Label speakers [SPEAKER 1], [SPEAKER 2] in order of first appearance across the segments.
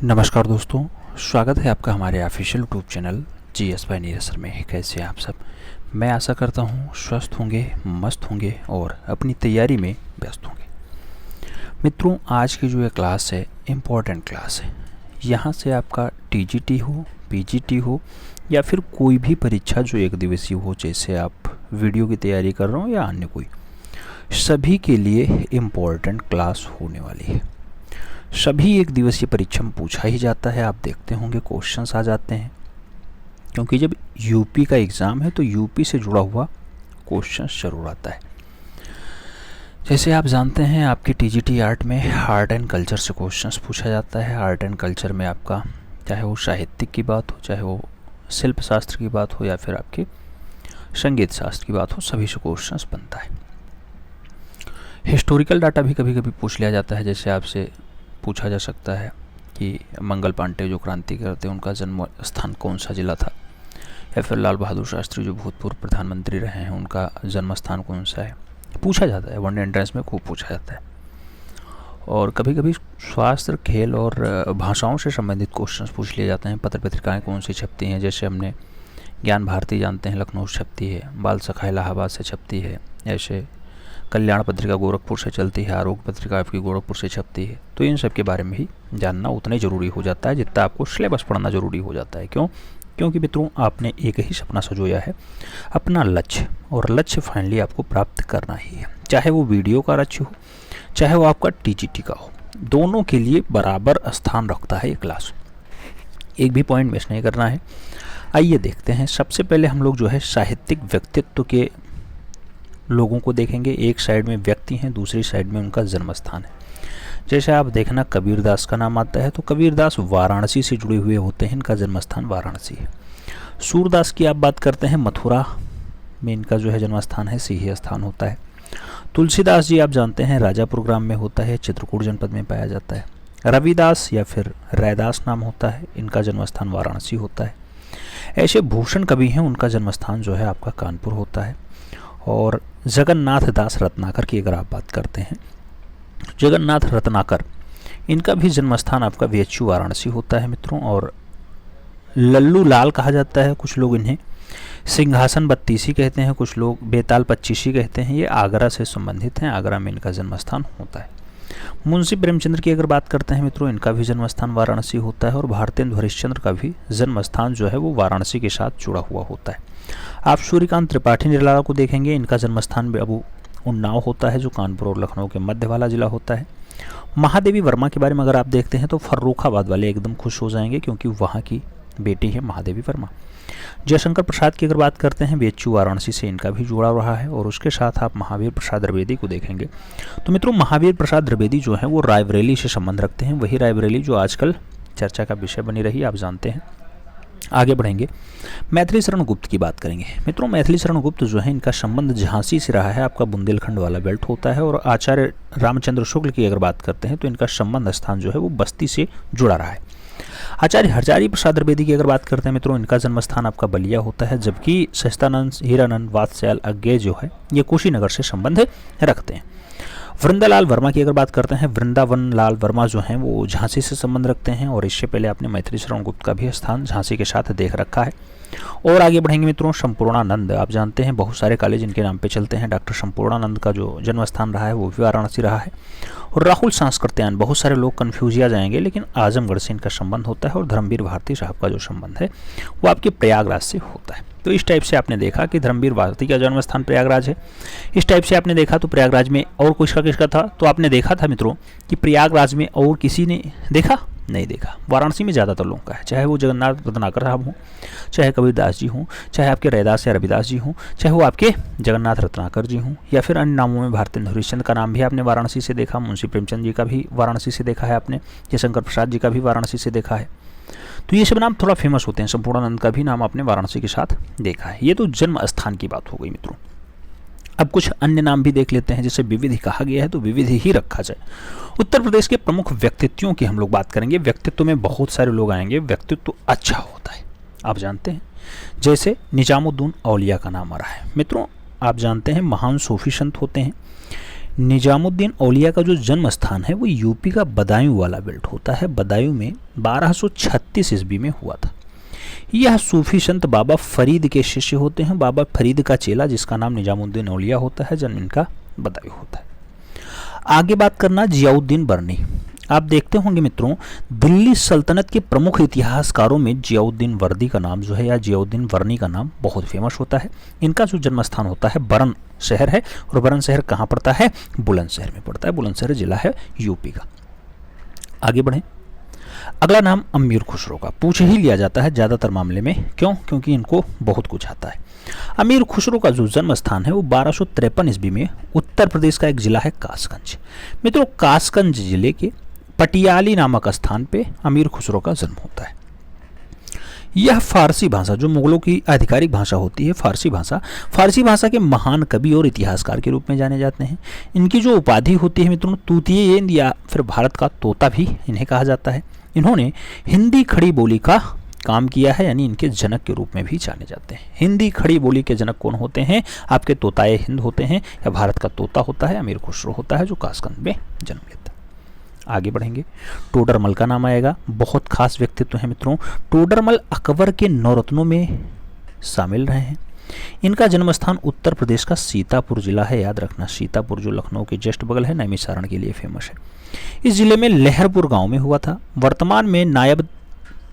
[SPEAKER 1] नमस्कार दोस्तों, स्वागत है आपका हमारे official YouTube channel GS bye Neeraj sir में। कैसे हैं आप सब? मैं आशा करता हूँ स्वस्थ होंगे, मस्त होंगे और अपनी तैयारी में व्यस्त होंगे। मित्रों, आज की जो ये क्लास है इम्पॉर्टेंट क्लास है। यहाँ से आपका टीजीटी हो, पीजीटी हो या फिर कोई भी परीक्षा जो एक दिवसीय हो, जैसे आप वीडियो की तैयारी कर रहे हो या अन्य कोई, सभी के लिए इम्पॉर्टेंट क्लास होने वाली है। सभी एक दिवसीय परीक्षा में पूछा ही जाता है। आप देखते होंगे क्वेश्चंस आ जाते हैं, क्योंकि जब यूपी का एग्ज़ाम है तो यूपी से जुड़ा हुआ क्वेश्चंस जरूर आता है। जैसे आप जानते हैं, आपके टीजीटी आर्ट में आर्ट एंड कल्चर से क्वेश्चंस पूछा जाता है। आर्ट एंड कल्चर में आपका चाहे वो साहित्यिक की बात हो, चाहे वो शिल्प शास्त्र की बात हो या फिर आपके संगीत शास्त्र की बात हो, सभी से क्वेश्चंस बनता है। हिस्टोरिकल डाटा भी कभी कभी पूछ लिया जाता है। जैसे आपसे पूछा जा सकता है कि मंगल पांडे जो क्रांतिकारी थे उनका जन्म स्थान कौन सा जिला था, या फिर लाल बहादुर शास्त्री जो भूतपूर्व प्रधानमंत्री रहे हैं उनका जन्म स्थान कौन सा है। पूछा जाता है, वनडे एंट्रेंस में खूब पूछा जाता है। और कभी कभी स्वास्थ्य, खेल और भाषाओं से संबंधित क्वेश्चंस पूछ लिए जाते हैं। पत्र पत्रिकाएँ कौन सी छपती हैं, जैसे हमने ज्ञान भारती जानते हैं लखनऊ से छपती है, बाल सखा इलाहाबाद से छपती है, ऐसे कल्याण पत्रिका गोरखपुर से चलती है, आरोग्य पत्रिका आपकी गोरखपुर से छपती है। तो इन सब के बारे में ही जानना उतना ही ज़रूरी हो जाता है जितना आपको सिलेबस पढ़ना ज़रूरी हो जाता है। क्यों? क्योंकि मित्रों, आपने एक ही सपना सजोया है, अपना लक्ष्य, और लक्ष्य फाइनली आपको प्राप्त करना ही है। चाहे वो वीडियो का लक्ष्य हो, चाहे वो आपका टीजीटी का हो, दोनों के लिए बराबर स्थान रखता है ये क्लास। एक भी पॉइंट मिस नहीं करना है। आइए देखते हैं। सबसे पहले हम लोग जो है साहित्यिक व्यक्तित्व के लोगों को देखेंगे। एक साइड में व्यक्ति हैं, दूसरी साइड में उनका जन्म स्थान है। जैसे आप देखना, कबीरदास का नाम आता है तो कबीरदास वाराणसी से जुड़े हुए होते हैं, इनका जन्म स्थान वाराणसी है। सूरदास की आप बात करते हैं, मथुरा में इनका जो है जन्म स्थान है, सिंही स्थान होता है। तुलसीदास जी आप जानते हैं राजापुर ग्राम में होता है, चित्रकूट जनपद में पाया जाता है। रविदास या फिर रैदास नाम होता है, इनका जन्म स्थान वाराणसी होता है। ऐसे भूषण कवि हैं, उनका जन्म स्थान जो है आपका कानपुर होता है। और जगन्नाथ दास रत्नाकर की अगर आप बात करते हैं, जगन्नाथ रत्नाकर, इनका भी जन्म स्थान आपका VHU वाराणसी होता है मित्रों। और लल्लू लाल कहा जाता है, कुछ लोग इन्हें सिंहासन बत्तीसी कहते हैं, कुछ लोग बेताल पच्चीसी कहते हैं। ये आगरा से संबंधित हैं, आगरा में इनका जन्म स्थान होता है। मुंशी प्रेमचंद्र की अगर बात करते हैं मित्रों, इनका भी जन्म स्थान वाराणसी होता है। और भारतेंद्र हरिश्चंद्र का भी जन्म स्थान जो है वो वाराणसी के साथ जुड़ा हुआ होता है। आप सूर्यकांत त्रिपाठी निराला को देखेंगे, इनका जन्म स्थान अब उन्नाव होता है, जो कानपुर और लखनऊ के मध्य वाला जिला होता है। महादेवी वर्मा के बारे में अगर आप देखते हैं तो फर्रुखाबाद वाले एकदम खुश हो जाएंगे, क्योंकि वहाँ की बेटी है महादेवी वर्मा। जयशंकर प्रसाद की अगर बात करते हैं, VHU वाराणसी से इनका भी जुड़ा रहा है। और उसके साथ आप महावीर प्रसाद द्विवेदी को देखेंगे तो मित्रों, महावीर प्रसाद द्विवेदी जो है वो रायबरेली से संबंध रखते हैं, वही रायबरेली जो आजकल चर्चा का विषय बनी रही, आप जानते हैं। आगे बढ़ेंगे, मैथिली शरण गुप्त की बात करेंगे। मित्रों, मैथिली शरण गुप्त जो है, इनका संबंध झांसी से रहा है, आपका बुंदेलखंड वाला बेल्ट होता है। और आचार्य रामचंद्र शुक्ल की अगर बात करते हैं तो इनका संबंध स्थान जो है वो बस्ती से जुड़ा रहा है। आचार्य हरजारी प्रसाद द्विवेदी की अगर बात करते हैं मित्रों, इनका जन्म स्थान आपका बलिया होता है। जबकि सस्तानंद, हीरानंद, वात्स्याल, अज्ञेय जो है ये कुशीनगर से संबंध रखते हैं। वृंदालाल वर्मा की अगर बात करते हैं, वृंदावन लाल वर्मा जो हैं वो झांसी से संबंध रखते हैं। और इससे पहले आपने मैथिली शरण गुप्त का भी स्थान झांसी के साथ देख रखा है। और आगे बढ़ेंगे मित्रों, संपूर्णानंद, आप जानते हैं बहुत सारे कॉलेज इनके नाम पे चलते हैं। डॉक्टर संपूर्णानंद का जो जन्म स्थान रहा है वो भी वाराणसी रहा है। और राहुल सांस्कृत्यायन, बहुत सारे लोग कन्फ्यूज आ जाएंगे, लेकिन आजमगढ़ से इनका संबंध होता है। और धर्मवीर भारती साहब का जो संबंध है वो आपके प्रयागराज से होता है। तो इस टाइप से आपने देखा कि धर्मवीर भारती का जन्म स्थान प्रयागराज है। इस टाइप से आपने देखा तो प्रयागराज में और किसका था, तो आपने देखा था मित्रों कि प्रयागराज में और किसी ने देखा नहीं देखा। वाराणसी में ज़्यादातर लोगों का है, चाहे वो जगन्नाथ रत्नाकर साहब हों, चाहे कबीरदास जी हों, चाहे आपके रैदास या रविदास जी हों, चाहे वो आपके जगन्नाथ रत्नाकर जी हों, या फिर अन्य नामों में भारतेंद्र हरिश्चंद्र का नाम भी आपने वाराणसी से देखा, मुंशी प्रेमचंद जी का भी वाराणसी से देखा है आपने, जयशंकर प्रसाद जी का भी वाराणसी से देखा है। तो ये सब नाम थोड़ा फेमस होते हैं। संपूर्णानंद का भी नाम आपने वाराणसी के साथ देखा है। ये तो जन्म स्थान की बात हो गई मित्रों। अब कुछ अन्य नाम भी देख लेते हैं, जैसे विविधि कहा गया है तो विविधि ही रखा जाए। उत्तर प्रदेश के प्रमुख व्यक्तित्वों की हम लोग बात करेंगे। व्यक्तित्व में बहुत सारे लोग आएंगे, व्यक्तित्व अच्छा होता है, आप जानते हैं। जैसे निजामुद्दीन औलिया का नाम आ रहा है मित्रों, आप जानते हैं महान सूफी संत होते हैं। निजामुद्दीन औलिया का जो जन्म स्थान है वो यूपी का बदायूं वाला बेल्ट होता है। बदायूं में 1236 ईस्वी में हुआ था। यह सूफी संत बाबा फरीद के शिष्य होते हैं। बाबा फरीद का चेला जिसका नाम निजामुद्दीन औलिया होता है, जन्म इनका बदायूं होता है। आगे बात करना जियाउद्दीन बर्नी। आप देखते होंगे मित्रों, दिल्ली सल्तनत के प्रमुख इतिहासकारों में जियाउद्दीन वर्दी का नाम जो है या जियाउद्दीन बर्नी का नाम बहुत फेमस होता है। इनका जो जन्म स्थान होता है बरन शहर है, और बरन शहर कहाँ पड़ता है? बुलंदशहर में पड़ता है। बुलंदशहर जिला है यूपी का। आगे बढ़ें। अगला नाम अमीर खुसरो का पूछ ही लिया जाता है ज़्यादातर मामले में। क्यों? क्योंकि इनको बहुत कुछ आता है। अमीर खुसरो का जो जन्म स्थान है वो 1253 ईस्वी में उत्तर प्रदेश का एक जिला है कासगंज। मित्रों, कासगंज जिले के पटियाली नामक स्थान पे अमीर खुसरो का जन्म होता है। यह फारसी भाषा, जो मुगलों की आधिकारिक भाषा होती है फारसी भाषा के महान कवि और इतिहासकार के रूप में जाने जाते हैं। इनकी जो उपाधि होती है मित्रों, तूतिए या फिर भारत का तोता भी इन्हें कहा जाता है। इन्होंने हिंदी खड़ी बोली का काम किया है, यानी इनके जनक के रूप में भी जाने जाते हैं। हिंदी खड़ी बोली के जनक कौन होते हैं? आपके तोताए हिंद होते हैं, या भारत का तोता होता है अमीर खुसरो होता है, जो कासगंज में जन्म लेता है। आगे बढ़ेंगे। टोडरमल का नाम आएगा। बहुत खास व्यक्तित्व है मित्रों। टोडरमल अकबर के नौरत्नों में शामिल रहे हैं। इनका जन्म स्थान उत्तर प्रदेश का सीतापुर जिला है। याद रखना, सीतापुर जो लखनऊ के जस्ट बगल है, नैमिषारण के लिए फेमस है। इस जिले में लहरपुर गांव में हुआ था। वर्तमान में नायब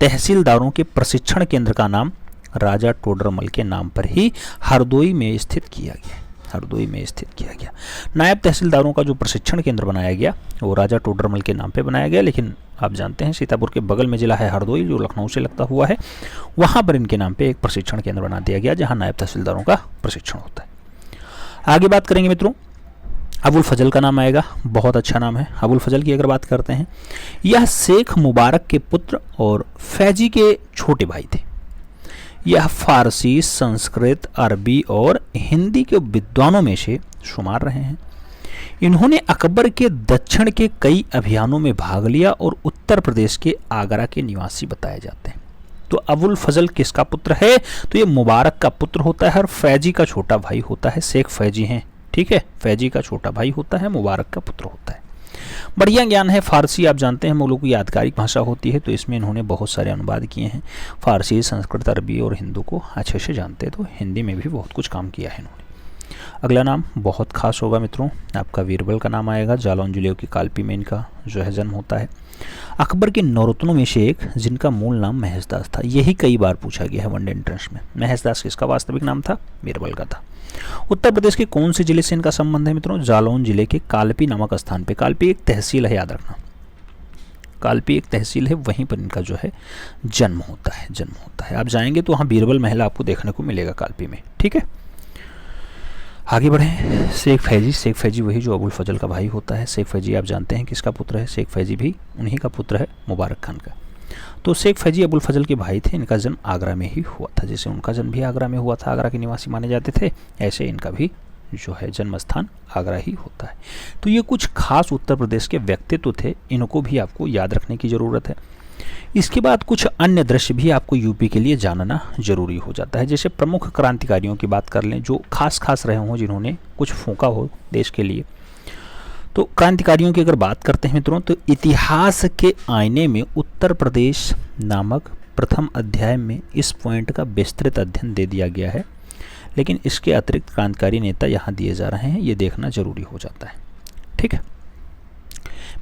[SPEAKER 1] तहसीलदारों के प्रशिक्षण केंद्र का नाम राजा टोडरमल के नाम पर ही हरदोई में स्थित किया गया। नायब तहसीलदारों का जो प्रशिक्षण केंद्र बनाया गया वो राजा टोडरमल के नाम पे बनाया गया, लेकिन आप जानते हैं सीतापुर के बगल में जिला है हरदोई, जो लखनऊ से लगता हुआ है। वहां पर इनके नाम पे एक प्रशिक्षण केंद्र बना दिया गया जहां नायब तहसीलदारों का प्रशिक्षण होता है। आगे बात करेंगे मित्रों, अबुल फजल का नाम आएगा। बहुत अच्छा नाम है। अबुल फजल की अगर बात करते हैं, यह शेख मुबारक के पुत्र और फैजी के छोटे भाई थे। यह फारसी, संस्कृत, अरबी और हिंदी के विद्वानों में से शुमार रहे हैं। इन्होंने अकबर के दक्षिण के कई अभियानों में भाग लिया और उत्तर प्रदेश के आगरा के निवासी बताए जाते हैं। तो अबुल फजल किसका पुत्र है? तो ये मुबारक का पुत्र होता है और फैजी का छोटा भाई होता है। शेख फैजी हैं, ठीक है। फैजी का छोटा भाई होता है, मुबारक का पुत्र होता है। बढ़िया ज्ञान है। फारसी आप जानते हैं मुगलों की आधिकारिक भाषा होती है, तो इसमें इन्होंने बहुत सारे अनुवाद किए हैं। फारसी, संस्कृत, अरबी और हिंदू को अच्छे से जानते हैं, तो हिंदी में भी बहुत कुछ काम किया है इन्होंने। अगला नाम बहुत खास होगा मित्रों, आपका बीरबल का नाम आएगा। जालौन जिले की कालपी में इनका जो है जन्म होता है। अकबर के नौरत्नों में से एक, जिनका मूल नाम महेशदास था। यही कई बार पूछा गया है वनडे एंट्रेंस में। महेशदास किसका वास्तविक नाम था? बीरबल का था। उत्तर प्रदेश के कौन से जिले से इनका संबंध है मित्रों? जालौन जिले के कालपी नामक स्थान पे। कालपी एक तहसील है, याद रखना। कालपी एक तहसील है, वहीं पर इनका जो है जन्म होता है। आप जाएंगे तो वहाँ बीरबल महल आपको देखने को मिलेगा कालपी में, ठीक है। आगे बढ़ें। शेख फैजी वही जो अबुल फजल का भाई होता है। शेख फैजी आप जानते हैं किसका पुत्र है? शेख फैजी भी उन्हीं का पुत्र है, मुबारक खान का। तो शेख फैजी अबुल फजल के भाई थे। इनका जन्म आगरा में ही हुआ था। जैसे उनका जन्म भी आगरा में हुआ था, आगरा के निवासी माने जाते थे, ऐसे इनका भी जो है जन्म स्थान आगरा ही होता है। तो ये कुछ खास उत्तर प्रदेश के व्यक्तित्व थे, इनको भी आपको याद रखने की ज़रूरत है। इसके बाद कुछ अन्य दृश्य भी आपको यूपी के लिए जानना जरूरी हो जाता है। जैसे प्रमुख क्रांतिकारियों की बात कर लें जो खास रहे हों, जिन्होंने कुछ फूंका हो देश के लिए। तो क्रांतिकारियों की अगर बात करते हैं मित्रों, तो इतिहास के आईने में उत्तर प्रदेश नामक प्रथम अध्याय में इस पॉइंट का विस्तृत अध्ययन दे दिया गया है, लेकिन इसके अतिरिक्त क्रांतिकारी नेता यहाँ दिए जा रहे हैं, ये देखना जरूरी हो जाता है, ठीक है।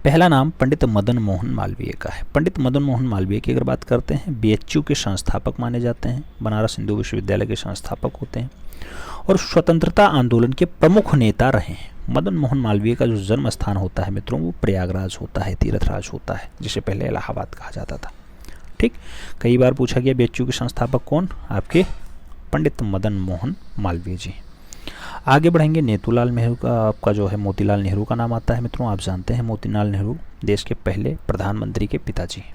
[SPEAKER 1] पहला नाम पंडित मदन मोहन मालवीय का है। पंडित मदन मोहन मालवीय की अगर बात करते हैं, बीएचयू के संस्थापक माने जाते हैं, बनारस हिंदू विश्वविद्यालय के संस्थापक होते हैं और स्वतंत्रता आंदोलन के प्रमुख नेता रहे हैं। मदन मोहन मालवीय का जो जन्म स्थान होता है मित्रों, वो प्रयागराज होता है, तीर्थराज होता है, जिसे पहले इलाहाबाद कहा जाता था, ठीक। कई बार पूछा गया बीएचयू के संस्थापक कौन? आपके पंडित मदन मोहन मालवीय जी। आगे बढ़ेंगे। नेतूलाल नेहरू का आपका जो है मोतीलाल नेहरू का नाम आता है मित्रों। आप जानते हैं मोतीलाल नेहरू देश के पहले प्रधानमंत्री के पिताजी हैं।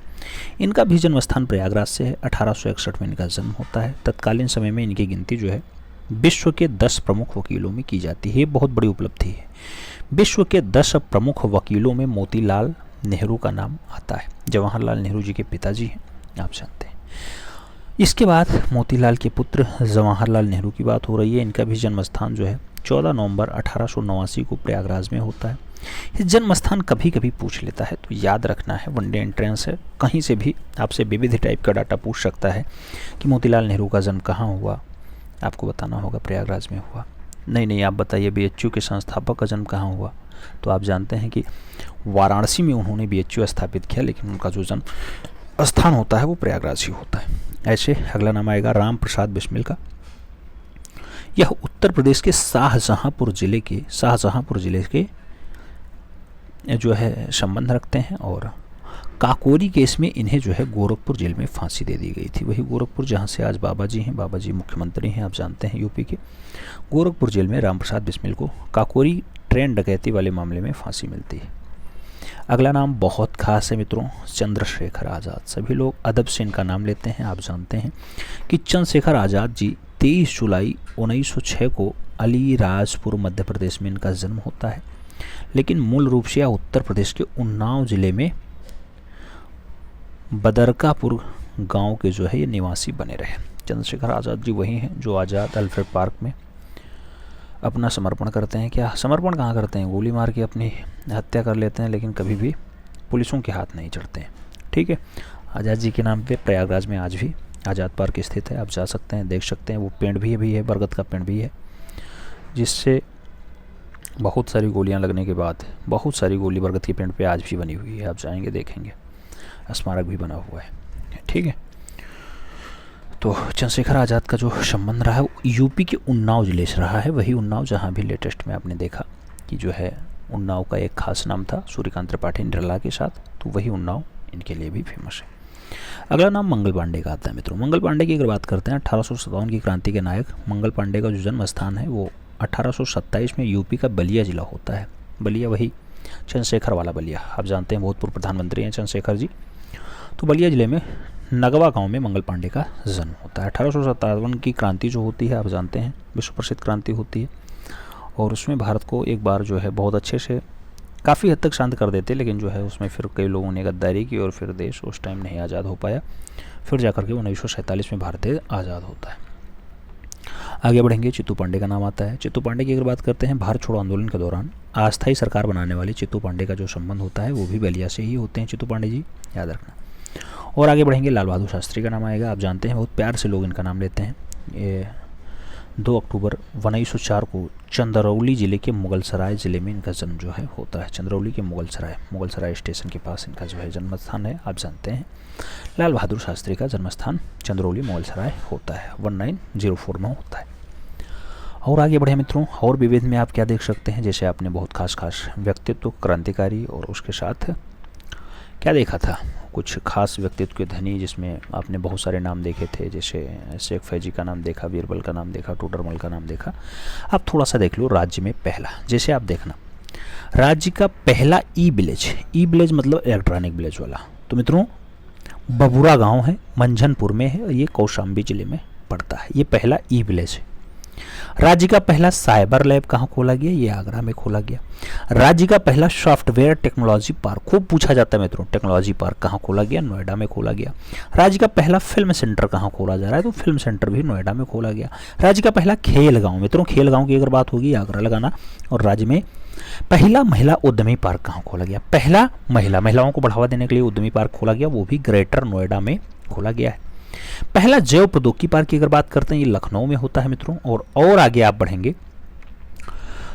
[SPEAKER 1] इनका भी जन्म स्थान प्रयागराज से है। 1861 में इनका जन्म होता है। तत्कालीन समय में इनकी गिनती जो है विश्व के 10 प्रमुख वकीलों में की जाती है। ये बहुत बड़ी उपलब्धि है। विश्व के 10 प्रमुख वकीलों में मोतीलाल नेहरू का नाम आता है। जवाहरलाल नेहरू जी के पिताजी हैं, आप जानते हैं। इसके बाद मोतीलाल के पुत्र जवाहरलाल नेहरू की बात हो रही है। इनका भी जन्म स्थान जो है 14 नवंबर 1889 को प्रयागराज में होता है। ये जन्म स्थान कभी कभी पूछ लेता है, तो याद रखना है, वनडे एंट्रेंस है, कहीं से भी आपसे विविध टाइप का डाटा पूछ सकता है कि मोतीलाल नेहरू का जन्म कहाँ हुआ, आपको बताना होगा प्रयागराज में हुआ। नहीं आप बताइए बीएचयू के संस्थापक का जन्म कहाँ हुआ, तो आप जानते हैं कि वाराणसी में उन्होंने बीएचयू स्थापित किया, लेकिन उनका जो जन्म स्थान होता है वो प्रयागराज ही होता है। ऐसे अगला नाम आएगा राम प्रसाद बिस्मिल का। यह उत्तर प्रदेश के शाहजहांपुर जिले के जो है संबंध रखते हैं, और काकोरी केस में इन्हें जो है गोरखपुर जेल में फांसी दे दी गई थी। वही गोरखपुर जहां से आज बाबा जी हैं, बाबा जी मुख्यमंत्री हैं, आप जानते हैं यूपी के। गोरखपुर जेल में रामप्रसाद बिस्मिल को काकोरी ट्रेन डकैती वाले मामले में फांसी मिलती है। अगला नाम बहुत खास है मित्रों, चंद्रशेखर आज़ाद। सभी लोग अदब से इनका नाम लेते हैं। आप जानते हैं कि चंद्रशेखर आज़ाद जी 23 जुलाई 1906 को अलीराजपुर मध्य प्रदेश में इनका जन्म होता है, लेकिन मूल रूप से यह उत्तर प्रदेश के उन्नाव जिले में बदरकापुर गांव के जो है ये निवासी बने रहे। चंद्रशेखर आज़ाद जी वही हैं जो आज़ाद अल्फ्रेड पार्क में अपना समर्पण करते हैं। क्या समर्पण कहाँ करते हैं, गोली मार के अपनी हत्या कर लेते हैं, लेकिन कभी भी पुलिसों के हाथ नहीं चढ़ते हैं। ठीक है, आज़ाद जी के नाम पे प्रयागराज में आज भी आज़ाद पार्क स्थित है, आप जा सकते हैं, देख सकते हैं। वो पेड़ भी है, बरगद का पेड़ भी है, जिससे बहुत सारी गोलियां लगने के बाद बहुत सारी गोली बरगद के पेड़ पे आज भी बनी हुई है। आप जाएंगे देखेंगे, स्मारक भी बना हुआ है। ठीक है, तो चंद्रशेखर आज़ाद का जो संबंध रहा है वो यूपी के उन्नाव जिले से रहा है। वही उन्नाव जहाँ भी लेटेस्ट में आपने देखा कि जो है उन्नाव का एक खास नाम था सूर्यकांत त्रिपाठी निराला के साथ, तो वही उन्नाव इनके लिए भी फेमस है। अगला नाम मंगल पांडे का आता है मित्रों। मंगल पांडे की अगर बात करते हैं, 1857 की क्रांति के नायक मंगल पांडे का जो जन्म स्थान है वो 1827 में यूपी का बलिया जिला होता है। बलिया वही चंद्रशेखर वाला बलिया, आप जानते हैं भूतपूर्व प्रधानमंत्री हैं चंद्रशेखर जी। तो बलिया जिले में नगवा गांव में मंगल पांडे का जन्म होता है। 1857 की क्रांति जो होती है आप जानते हैं विश्व प्रसिद्ध क्रांति होती है, और उसमें भारत को एक बार जो है बहुत अच्छे से काफ़ी हद तक शांत कर देते, लेकिन जो है उसमें फिर कई लोगों ने गद्दारी की और फिर देश उस टाइम नहीं आज़ाद हो पाया। फिर जाकर के 1947 में भारत आज़ाद होता है। आगे बढ़ेंगे, चित्तू पांडे का नाम आता है। चित्तू पांडे की अगर बात करते हैं, भारत छोड़ो आंदोलन के दौरान अस्थायी सरकार बनाने वाले चित्तू पांडे का जो संबंध होता है वो भी बलिया से ही होते हैं। चित्तू पांडे जी याद रखना। और आगे बढ़ेंगे, लाल बहादुर शास्त्री का नाम आएगा। आप जानते हैं बहुत प्यार से लोग इनका नाम लेते हैं। ये 2 अक्टूबर 1904 को चंदरौली ज़िले के मुगलसराय ज़िले में इनका जन्म जो है होता है। चंदरौली के मुगलसराय स्टेशन के पास इनका जो है जन्म स्थान है। आप जानते हैं लाल बहादुर शास्त्री का जन्म स्थान चंदरौली मुगलसराय होता है, 1904 में होता है। और आगे बढ़े मित्रों, और विविध में आप क्या देख सकते हैं, जैसे आपने बहुत खास व्यक्तित्व क्रांतिकारी और उसके साथ क्या देखा था, कुछ खास व्यक्तित्व के धनी, जिसमें आपने बहुत सारे नाम देखे थे, जैसे शेख फैजी का नाम देखा, बीरबल का नाम देखा, टोडरमल का नाम देखा। आप थोड़ा सा देख लो राज्य में पहला, जैसे आप देखना राज्य का पहला ई विलेज मतलब इलेक्ट्रॉनिक विलेज वाला, तो मित्रों बबुरा गांव है, मंझनपुर में है, ये कौशाम्बी जिले में पड़ता है। ये पहला ई विलेज है। राज्य का पहला साइबर लैब कहाँ खोला गया, ये आगरा में खोला गया। राज्य का पहला सॉफ्टवेयर टेक्नोलॉजी पार्क, खूब पूछा जाता है मित्रों, टेक्नोलॉजी पार्क कहाँ खोला गया, नोएडा में खोला गया। राज्य का पहला फिल्म सेंटर कहाँ खोला जा रहा है, तो फिल्म सेंटर भी नोएडा में खोला गया। राज्य का पहला खेल गाँव, मित्रों खेल गाँव की अगर बात होगी आगरा लगाना। और राज्य में पहला महिला उद्यमी पार्क कहाँ खोला गया, पहला महिलाओं को बढ़ावा देने के लिए उद्यमी पार्क खोला गया, वो भी ग्रेटर नोएडा में खोला गया है। पहला जैव प्रौद्योगिकी पार्क की अगर बात करते हैं, ये लखनऊ में होता है मित्रों। और आगे आप बढ़ेंगे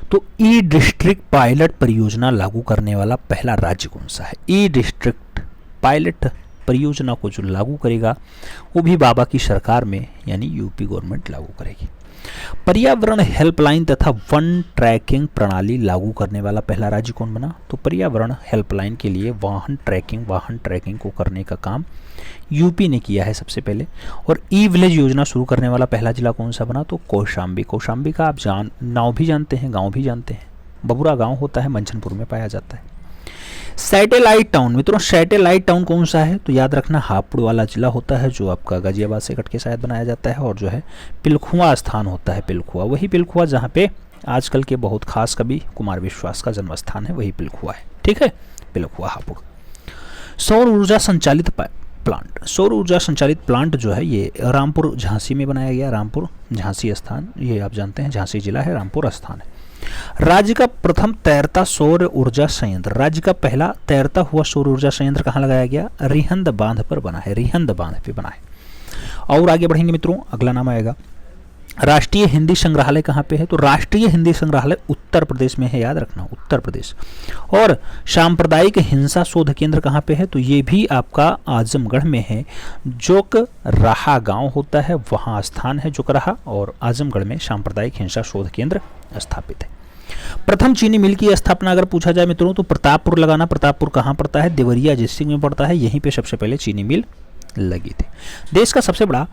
[SPEAKER 1] तो ई डिस्ट्रिक्ट पायलट परियोजना लागू करने वाला पहला राज्य कौन सा है। ई डिस्ट्रिक्ट पायलट परियोजना को जो लागू करेगा वो भी बाबा की सरकार में यानी यूपी गवर्नमेंट लागू करेगी। पर्यावरण हेल्पलाइन तथा वन ट्रैकिंग प्रणाली लागू करने वाला पहला राज्य कौन बना, तो पर्यावरण हेल्पलाइन के लिए वाहन ट्रैकिंग को करने का काम यूपी ने किया है सबसे पहले। और ई विलेज योजना शुरू करने वाला पहला जिला कौन सा बना, तो कौशाम्बी का आप नाव भी जानते हैं, गांव भी जानते हैं, बबुरा गांव होता है, मंझनपुर में पाया जाता है। सैटेलाइट टाउन, मित्रों सैटेलाइट टाउन कौन सा है, तो याद रखना हापुड़ वाला जिला होता है, जो आपका गाजियाबाद से कट के शायद बनाया जाता है। और जो है पिलखुआ स्थान होता है, पिलखुआ वही पिलखुआ जहाँ पे आजकल के बहुत खास कवि कुमार विश्वास का जन्म स्थान है, वही पिलखुआ है। ठीक है, पिलखुआ हापुड़। सौर ऊर्जा संचालित प्लांट, सौर ऊर्जा संचालित प्लांट जो है ये रामपुर झांसी में बनाया गया। रामपुर झांसी स्थान, ये आप जानते हैं झांसी जिला है, रामपुर स्थान है। राज्य का प्रथम तैरता सौर ऊर्जा संयंत्र, राज्य का पहला तैरता हुआ सौर ऊर्जा संयंत्र कहाँ लगाया गया? रिहंद बांध पर बना है, रिहंद बांध पे बना है। और आगे बढ़ेंगे मित्रों, अगला नाम आएगा राष्ट्रीय हिंदी संग्रहालय कहाँ पे है? तो राष्ट्रीय हिंदी संग्रहालय उत्तर प्रदेश में है, याद रखना उत्तर प्रदेश। और सांप्रदायिक हिंसा शोध केंद्र कहाँ पे है? तो ये भी आपका आजमगढ़ में है। जोक राहा गांव होता है वहाँ स्थान है जोक राहा, और आजमगढ़ में सांप्रदायिक हिंसा शोध केंद्र स्थापित है। प्रथम चीनी मिल की स्थापना अगर पूछा जाए मित्रों तो प्रतापपुर लगाना, प्रतापपुर कहाँ पड़ता है? देवरिया डिस्ट्रिक्ट में पड़ता है, यहीं पे सबसे पहले चीनी मिल लगी थी। देश का सबसे बड़ा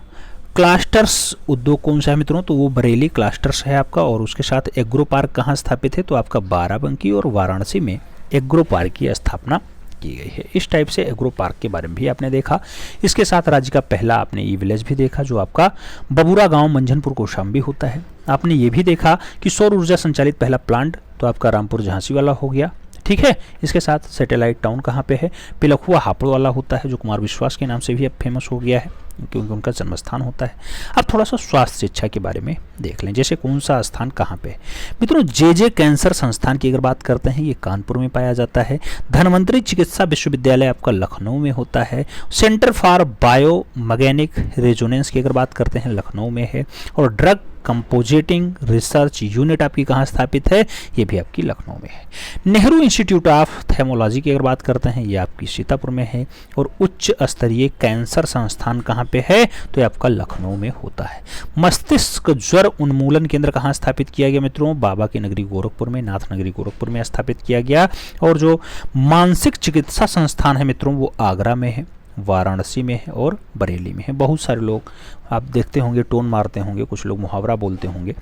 [SPEAKER 1] क्लस्टर्स उद्योग कौन सा है मित्रों? तो वो बरेली क्लस्टर्स है आपका। और उसके साथ एग्रो पार्क कहाँ स्थापित है? तो आपका बाराबंकी और वाराणसी में एग्रो पार्क की स्थापना की गई है। इस टाइप से एग्रो पार्क के बारे में भी आपने देखा। इसके साथ राज्य का पहला आपने ई विलेज भी देखा जो आपका बबूरा गांव मंझनपुर कौशाम्बी होता है। आपने ये भी देखा कि सौर ऊर्जा संचालित पहला प्लांट तो आपका रामपुर झांसी वाला हो गया, ठीक है। इसके साथ सैटेलाइट टाउन कहाँ पे है? पिलखुआ हापुड़ वाला होता है जो कुमार विश्वास के नाम से भी अब फेमस हो गया है क्योंकि उनका जन्मस्थान होता है। अब थोड़ा सा स्वास्थ्य शिक्षा के बारे में देख लें, जैसे कौन सा स्थान कहाँ पे है मित्रों। जे कैंसर संस्थान की अगर बात करते हैं ये कानपुर में पाया जाता है। धन्वंतरी चिकित्सा विश्वविद्यालय आपका लखनऊ में होता है। Centre for bio magnetic resonance की अगर बात करते हैं लखनऊ में है। और ड्रग कंपोजिटिंग रिसर्च यूनिट आपकी कहाँ स्थापित है? ये भी आपकी लखनऊ में है। नेहरू इंस्टीट्यूट ऑफ थैमोलॉजी की अगर बात करते हैं ये आपकी सीतापुर में है। और उच्च स्तरीय कैंसर संस्थान कहाँ पे है? तो ये आपका लखनऊ में होता है। मस्तिष्क ज्वर उन्मूलन केंद्र कहाँ स्थापित किया गया मित्रों? बाबा की नगरी गोरखपुर में, नाथ नगरी गोरखपुर में स्थापित किया गया। और जो मानसिक चिकित्सा संस्थान है मित्रों वो आगरा में है, वाराणसी में है और बरेली में है। बहुत सारे लोग आप देखते होंगे टोन मारते होंगे, कुछ लोग मुहावरा बोलते होंगे।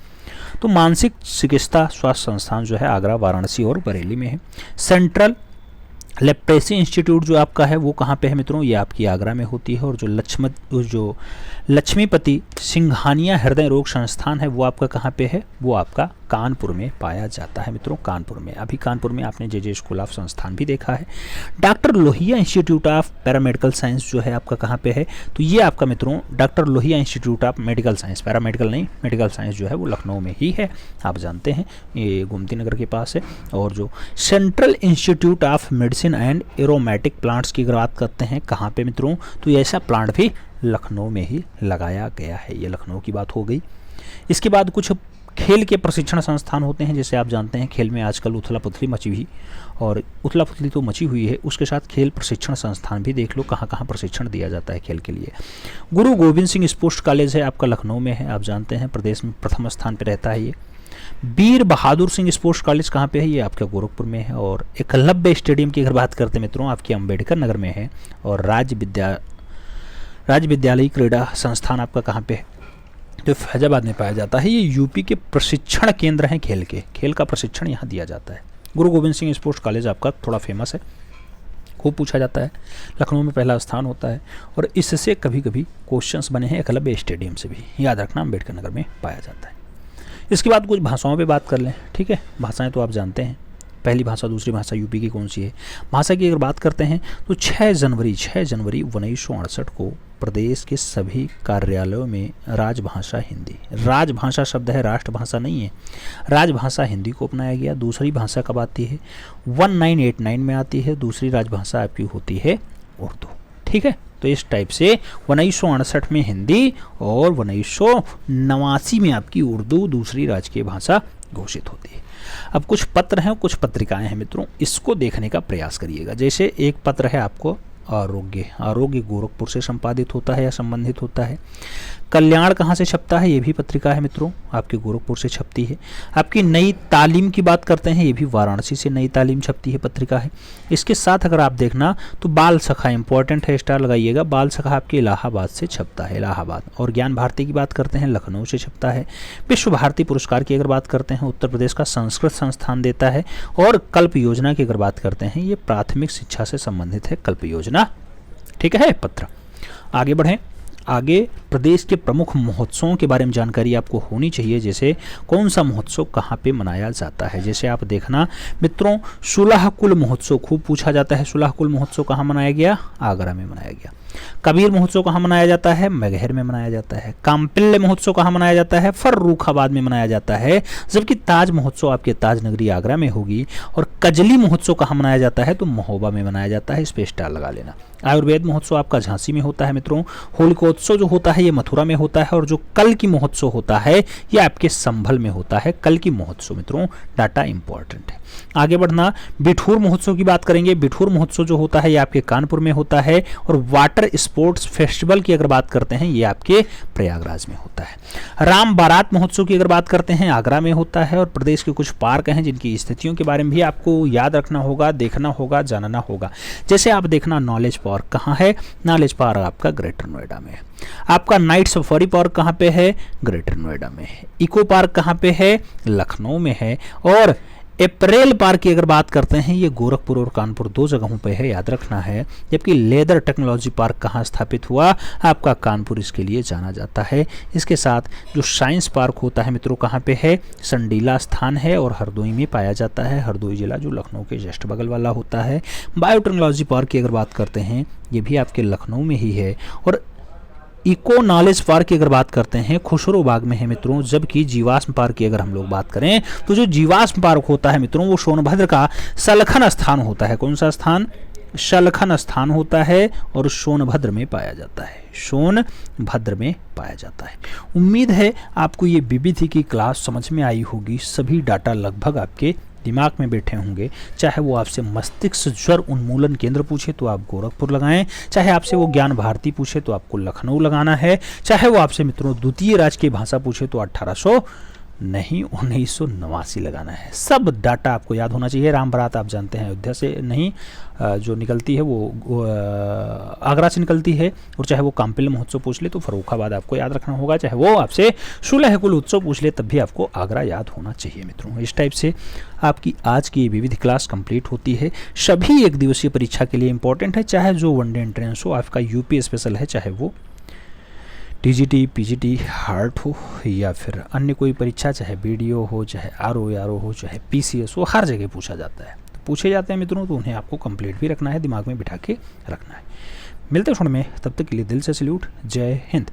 [SPEAKER 1] तो मानसिक चिकित्सा स्वास्थ्य संस्थान जो है आगरा, वाराणसी और बरेली में है। सेंट्रल लेप्रेसी इंस्टीट्यूट जो आपका है वो कहाँ पे है मित्रों? ये आपकी आगरा में होती है। और जो लक्ष्मीपति सिंघानिया हृदय रोग संस्थान है वो आपका कहाँ पे है? वो आपका कानपुर में पाया जाता है मित्रों, कानपुर में। अभी कानपुर में आपने जे स्कूल ऑफ संस्थान भी देखा है। Doctor Lohia institute of paramedical science जो है आपका कहाँ पे है? तो ये आपका मित्रों doctor Lohia institute of medical science, paramedical नहीं मेडिकल साइंस जो है वो लखनऊ में ही है, आप जानते हैं, ये गोमती नगर के पास है। और जो central institute of medicine and aromatic plants की अगर बात करते हैं कहाँ पे मित्रों? तो ऐसा प्लांट भी लखनऊ में ही लगाया गया है। ये लखनऊ की बात हो गई। इसके बाद कुछ खेल के प्रशिक्षण संस्थान होते हैं, जैसे आप जानते हैं खेल में आजकल उथला पुथली मची हुई, और उथला पुथली तो मची हुई है, उसके साथ खेल प्रशिक्षण संस्थान भी देख लो कहाँ कहाँ प्रशिक्षण दिया जाता है खेल के लिए। गुरु गोविंद सिंह स्पोर्ट्स कॉलेज है आपका लखनऊ में है, आप जानते हैं प्रदेश में प्रथम स्थान पर रहता है ये। वीर बहादुर सिंह स्पोर्ट्स कॉलेज कहाँ पे है? ये आपका गोरखपुर में है। और एकलव्य स्टेडियम की अगर बात करते हैं मित्रों आपके अम्बेडकर नगर में है। और राज्य विद्यालय क्रीड़ा संस्थान आपका कहाँ पे है? तो फैजाबाद में पाया जाता है। ये यूपी के प्रशिक्षण केंद्र हैं खेल के, खेल का प्रशिक्षण यहाँ दिया जाता है। गुरु गोविंद सिंह स्पोर्ट्स कॉलेज आपका थोड़ा फेमस है, खूब पूछा जाता है, लखनऊ में पहला स्थान होता है। और इससे कभी कभी क्वेश्चंस बने हैं एकलव्य स्टेडियम से भी, याद रखना अम्बेडकर नगर में पाया जाता है। इसके बाद कुछ भाषाओं पे बात कर लें, ठीक है। भाषाएं तो आप जानते हैं, पहली भाषा दूसरी भाषा यूपी की कौन सी है। भाषा की अगर बात करते हैं तो 6 जनवरी 1968 को प्रदेश के सभी कार्यालयों में राजभाषा हिंदी, राजभाषा शब्द है, राष्ट्रभाषा नहीं है, राजभाषा हिंदी को अपनाया गया। दूसरी भाषा कब आती है? 1989 में आती है। दूसरी राजभाषा आपकी होती है उर्दू, ठीक है। तो इस टाइप से 1968 में हिंदी और 1989 में आपकी उर्दू दूसरी राजकीय भाषा घोषित होती है। अब कुछ पत्र हैं, कुछ पत्रिकाएं हैं मित्रों, इसको देखने का प्रयास करिएगा। जैसे एक पत्र है आपको आरोग्य गोरखपुर से संपादित होता है या संबंधित होता है। कल्याण कहाँ से छपता है? ये भी पत्रिका है मित्रों, आपके गोरखपुर से छपती है। आपकी नई तालीम की बात करते हैं, ये भी वाराणसी से नई तालीम छपती है पत्रिका है। इसके साथ अगर आप देखना तो बाल सखा इंपॉर्टेंट है, स्टार लगाइएगा। बाल सखा आपके इलाहाबाद से छपता है, इलाहाबाद। और ज्ञान भारती की बात करते हैं, लखनऊ से छपता है। विश्व भारती पुरस्कार की अगर बात करते हैं, उत्तर प्रदेश का संस्कृत संस्थान देता है। और कल्प योजना की अगर बात करते हैं, ये प्राथमिक शिक्षा से संबंधित है, कल्प योजना, ठीक है। पत्र आगे बढ़ें, आगे प्रदेश के प्रमुख महोत्सवों के बारे में जानकारी आपको होनी चाहिए, जैसे कौन सा महोत्सव कहाँ पे मनाया जाता है। जैसे आप देखना मित्रों, सुलहकुल महोत्सव खूब पूछा जाता है। सुलहकुल महोत्सव कहाँ मनाया गया? आगरा में मनाया गया। कबीर महोत्सव कहाँ मनाया जाता है? मैहर में मनाया जाता है। कांपिल्य महोत्सव कहाँ मनाया जाता है? फर्रुखाबाद में मनाया जाता है। जबकि ताज महोत्सव आपके ताज नगरी आगरा में होगी। और कजली महोत्सव कहाँ मनाया जाता है? तो महोबा में मनाया जाता है। इस पे स्टार लगा लेना। आयुर्वेद महोत्सव आपका झांसी में होता है मित्रों। होलिकोत्सव जो होता है ये मथुरा में होता है। और जो कल की महोत्सव होता है ये आपके संभल में होता है। कल की महोत्सव मित्रों, डाटा इंपॉर्टेंट है। आगे बढ़ना, बिठूर महोत्सव की बात करेंगे। बिठूर महोत्सव जो होता है ये आपके कानपुर में होता है। और वाटर स्पोर्ट्स फेस्टिवल की अगर बात करते हैं ये आपके प्रयागराज में होता है। राम बारात महोत्सव की अगर बात करते हैं आगरा में होता है। और प्रदेश के कुछ पार्क हैं जिनकी स्थितियों के बारे में भी आपको याद रखना होगा, देखना होगा, जानना होगा। जैसे आप देखना, नॉलेज पार्क कहाँ है? नॉलेज पार्क आपका ग्रेटर नोएडा में है। आपका नाइट सफारी पार्क कहाँ पे है? ग्रेटर नोएडा में है। इको पार्क कहाँ पे है? लखनऊ में है। और अप्रैल पार्क की अगर बात करते हैं ये गोरखपुर और कानपुर 2 जगहों पे है, याद रखना है। जबकि लेदर टेक्नोलॉजी पार्क कहाँ स्थापित हुआ? आपका कानपुर इसके लिए जाना जाता है। इसके साथ जो साइंस पार्क होता है मित्रों कहाँ पे है? संडीला स्थान है और हरदोई में पाया जाता है। हरदोई जिला जो लखनऊ के जस्ट बगल वाला होता है। बायोटेक्नोलॉजी पार्क की अगर बात करते हैं ये भी आपके लखनऊ में ही है। और इको नॉलेज पार्क की अगर बात करते हैं खुसरो बाग में है मित्रों। जबकि जीवाश्म पार्क की अगर हम लोग बात करें तो जो जीवाश्म पार्क होता है मित्रों वो सोनभद्र का सलखन स्थान होता है। कौन सा स्थान? सलखन स्थान होता है और सोनभद्र में पाया जाता है। सोनभद्र में पाया जाता है। उम्मीद है आपको ये बीबीथी की क्लास समझ में आई होगी। सभी डाटा लगभग आपके दिमाग में बैठे होंगे। चाहे वो आपसे मस्तिष्क ज्वर उन्मूलन केंद्र पूछे तो आप गोरखपुर लगाएं, चाहे आपसे वो ज्ञान भारती पूछे तो आपको लखनऊ लगाना है, चाहे वो आपसे मित्रों द्वितीय राजकीय भाषा पूछे तो 1989 लगाना है। सब डाटा आपको याद होना चाहिए। राम बारात आप जानते हैं अयोध्या से नहीं, जो निकलती है वो आगरा से निकलती है। और चाहे वो कांपिल्य महोत्सव पूछ ले तो फर्रुखाबाद आपको याद रखना होगा। चाहे वो आपसे सुलहकुल उत्सव पूछ ले तब भी आपको आगरा याद होना चाहिए मित्रों। इस टाइप से आपकी आज की विविध क्लास कंप्लीट होती है। सभी एक दिवसीय परीक्षा के लिए इंपॉर्टेंट है, चाहे जो वनडे एंट्रेंस हो, आपका यूपी स्पेशल है, चाहे वो टीजीटी पीजीटी हार्ट हो या फिर अन्य कोई परीक्षा, चाहे बीडीओ हो, चाहे आरओ हो, चाहे पीसीएस हो, हर जगह पूछा जाता है। तो पूछे जाते हैं मित्रों तो उन्हें आपको कंप्लीट भी रखना है, दिमाग में बिठा के रखना है। मिलते हैं क्षण में, तब तक के लिए दिल से सैल्यूट। जय हिंद।